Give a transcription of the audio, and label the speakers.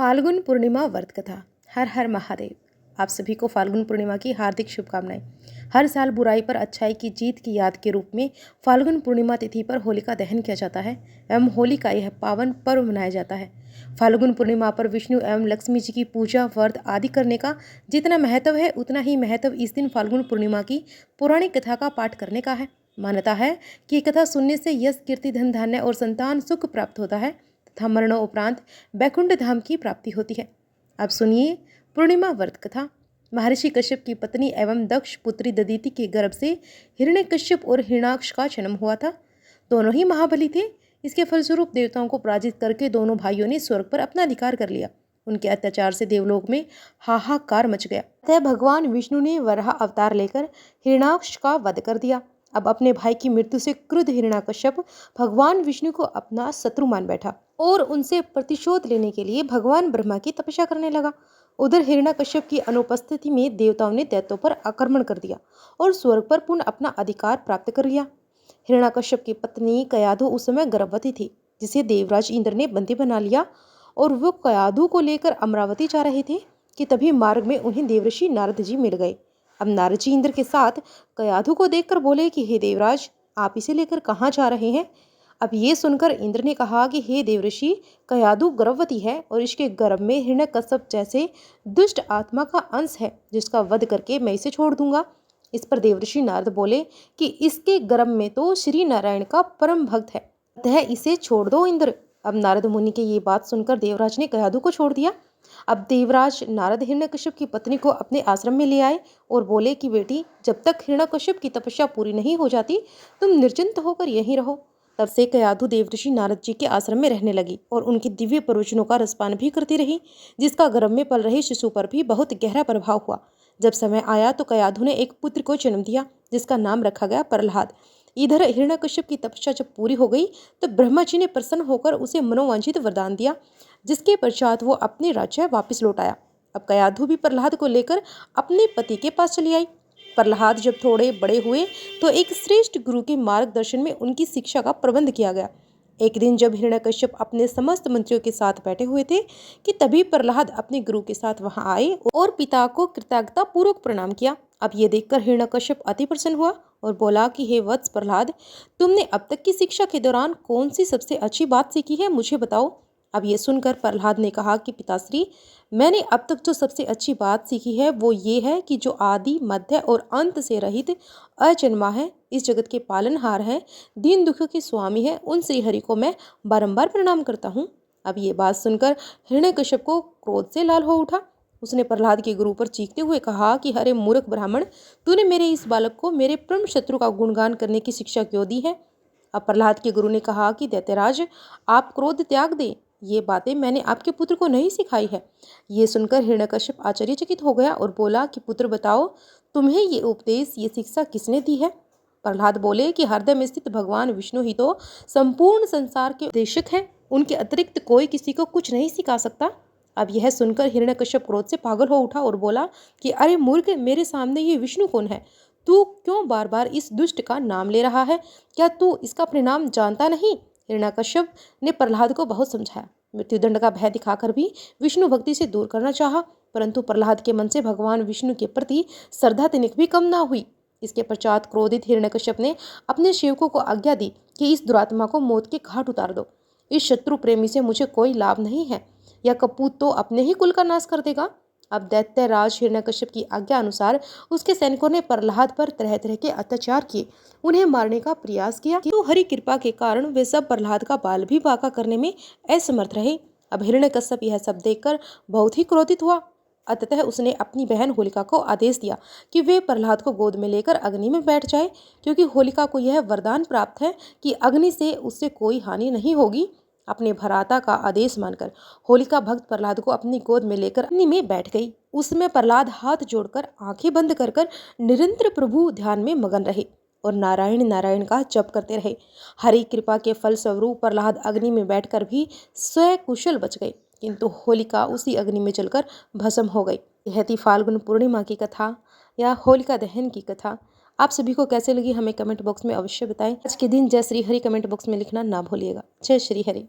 Speaker 1: फाल्गुन पूर्णिमा व्रत कथा। हर हर महादेव। आप सभी को फाल्गुन पूर्णिमा की हार्दिक शुभकामनाएं। हर साल बुराई पर अच्छाई की जीत की याद के रूप में फाल्गुन पूर्णिमा तिथि पर होलिका दहन किया जाता है एवं होली का यह पावन पर्व मनाया जाता है। फाल्गुन पूर्णिमा पर विष्णु एवं लक्ष्मी जी की पूजा व्रत आदि करने का जितना महत्व है उतना ही महत्व इस दिन फाल्गुन पूर्णिमा की पौराणिक कथा का पाठ करने का है। मान्यता है कि ये कथा सुनने से यश, कीर्ति, धन धान्य और संतान सुख प्राप्त होता है तथा मरणोपरांत बैकुंठ धाम की प्राप्ति होती है। अब सुनिए पूर्णिमा व्रत कथा। महर्षि कश्यप की पत्नी एवं दक्ष पुत्री ददिति के गर्भ से हिरण्यकश्यप और हिरण्याक्ष का जन्म हुआ था। दोनों ही महाबली थे। इसके फलस्वरूप देवताओं को पराजित करके दोनों भाइयों ने स्वर्ग पर अपना अधिकार कर लिया। उनके अत्याचार से देवलोक में हाहाकार मच गया। तब भगवान विष्णु ने वराह अवतार लेकर हिरण्याक्ष का वध कर दिया। अब अपने भाई की मृत्यु से क्रुद्ध हिरण्याकश्यप भगवान विष्णु को अपना शत्रु मान बैठा और उनसे प्रतिशोध लेने के लिए भगवान ब्रह्मा की तपस्या करने लगा। उधर हिरण्याकश्यप की अनुपस्थिति में देवताओं ने दैत्यों पर आक्रमण कर दिया और स्वर्ग पर पुनः अपना अधिकार प्राप्त कर लिया। हिरण्याकश्यप की पत्नी कयाधु उस समय गर्भवती थी, जिसे देवराज इंद्र ने बंदी बना लिया और वो कयाधु को लेकर अमरावती जा रहे थे कि तभी मार्ग में उन्हें देवऋषि नारद जी मिल गए। अब नारद जी इंद्र के साथ कयाधु को देखकर बोले कि हे देवराज, आप इसे लेकर कहाँ जा रहे हैं। अब ये सुनकर इंद्र ने कहा कि हे देवऋषि, कयाधु गर्भवती है और इसके गर्भ में हिरण्यकश्यप जैसे दुष्ट आत्मा का अंश है, जिसका वध करके मैं इसे छोड़ दूंगा। इस पर देवऋषि नारद बोले कि इसके गर्भ में तो श्री नारायण का परम भक्त है, अतः इसे छोड़ दो इंद्र। अब नारद मुनि की ये बात सुनकर देवराज ने कयाधु को छोड़ दिया। अब देवराज नारद हिरण्यकश्यप की पत्नी को अपने आश्रम में ले आए और बोले कि बेटी, जब तक हिरण्यकश्यप की तपस्या पूरी नहीं हो जाती तुम निर्चिंत होकर यहीं रहो। तब से कयाधु देवऋषि नारद जी के आश्रम में रहने लगी और उनकी दिव्य प्रवचनों का रसपान भी करती रही, जिसका गर्भ में पल रहे शिशु पर भी बहुत गहरा प्रभाव हुआ। जब समय आया तो कयाधु ने एक पुत्र को जन्म दिया, जिसका नाम रखा गया प्रहलाद। इधर हिरण्यकश्यप की तपस्या जब पूरी हो गई तो ब्रह्मा जी ने प्रसन्न होकर उसे मनोवांछित वरदान दिया, जिसके पश्चात वो अपने राज्य वापस लौट आया। अब कयाधु भी प्रहलाद को लेकर अपने पति के पास चली आई। प्रहलाद जब थोड़े बड़े हुए तो एक श्रेष्ठ गुरु के मार्गदर्शन में उनकी शिक्षा का प्रबंध किया गया। एक दिन जब हिरण्यकश्यप अपने समस्त मंत्रियों के साथ बैठे हुए थे कि तभी प्रहलाद अपने गुरु के साथ वहां आए और पिता को कृतज्ञता पूर्वक प्रणाम किया। अब ये देखकर हिरण्यकश्यप अति प्रसन्न हुआ और बोला कि हे वत्स प्रहलाद, तुमने अब तक की शिक्षा के दौरान कौन सी सबसे अच्छी बात सीखी है, मुझे बताओ। अब ये सुनकर प्रहलाद ने कहा कि पिताश्री, मैंने अब तक जो सबसे अच्छी बात सीखी है वो ये है कि जो आदि, मध्य और अंत से रहित अजन्मा है, इस जगत के पालनहार है, दीन दुखियों के स्वामी है, उन श्री हरि को मैं बारंबार प्रणाम करता हूँ। अब ये बात सुनकर हिरण्यकश्यप को क्रोध से लाल हो उठा। उसने प्रहलाद के गुरु पर चीखते हुए कहा कि अरे मूर्ख ब्राह्मण, तूने मेरे इस बालक को मेरे परम शत्रु का गुणगान करने की शिक्षा क्यों दी है। अब प्रहलाद के गुरु ने कहा कि दैत्यराज, आप क्रोध त्याग दें, ये बातें मैंने आपके पुत्र को नहीं सिखाई है। ये सुनकर हिरण्यकश्यप आश्चर्यचकित हो गया और बोला कि पुत्र बताओ, तुम्हें ये उपदेश, ये शिक्षा किसने दी है। प्रहलाद बोले कि हृदय में स्थित भगवान विष्णु ही तो संपूर्ण संसार के उपदेशक हैं, उनके अतिरिक्त कोई किसी को कुछ नहीं सिखा सकता। अब यह सुनकर हिरण्यकश्यप क्रोध से पागल हो उठा और बोला कि अरे मूर्ख, मेरे सामने ये विष्णु कौन है। तू क्यों बार बार इस दुष्ट का नाम ले रहा है, क्या तू इसका परिणाम जानता नहीं। हिरण्यकश्यप ने प्रहलाद को बहुत समझाया, मृत्युदंड का भय दिखाकर भी विष्णु भक्ति से दूर करना चाहा, परंतु प्रहलाद के मन से भगवान विष्णु के प्रति श्रद्धा तनिक भी कम ना हुई। इसके पश्चात क्रोधित हिरण्यकश्यप ने अपने सेवकों को आज्ञा दी कि इस दुरात्मा को मौत के घाट उतार दो। इस शत्रु प्रेमी से मुझे कोई लाभ नहीं है, यह कपूत तो अपने ही कुल का नाश कर देगा। अब दैत्यराज हिरण्यकश्यप की आज्ञा अनुसार उसके सैनिकों ने प्रहलाद पर तरह तरह के अत्याचार किए, उन्हें मारने का प्रयास किया, किंतु हरि कृपा के कारण वे सब प्रहलाद का बाल भी बांका करने में असमर्थ रहे। अब हिरण्यकश्यप यह सब देखकर बहुत ही क्रोधित हुआ। अतः उसने अपनी बहन होलिका को आदेश दिया कि वे प्रहलाद को गोद में लेकर अग्नि में बैठ जाए, क्योंकि होलिका को यह वरदान प्राप्त है कि अग्नि से उससे कोई हानि नहीं होगी। अपने भ्राता का आदेश मानकर होलिका भक्त प्रहलाद को अपनी गोद में लेकर अग्नि में बैठ गई। उसमें प्रहलाद हाथ जोड़कर आंखें बंद कर निरंतर प्रभु ध्यान में मगन रहे और नारायण नारायण का जप करते रहे। हरि कृपा के फल स्वरूप प्रहलाद अग्नि में बैठकर भी स्वकुशल बच गए, किंतु होलिका उसी अग्नि में जलकर भस्म हो गई। यह थी फाल्गुन पूर्णिमा की कथा या होलिका दहन की कथा। आप सभी को कैसे लगी हमें कमेंट बॉक्स में अवश्य बताएं। आज के दिन जय श्री हरि कमेंट बॉक्स में लिखना ना भूलिएगा। जय श्री हरि।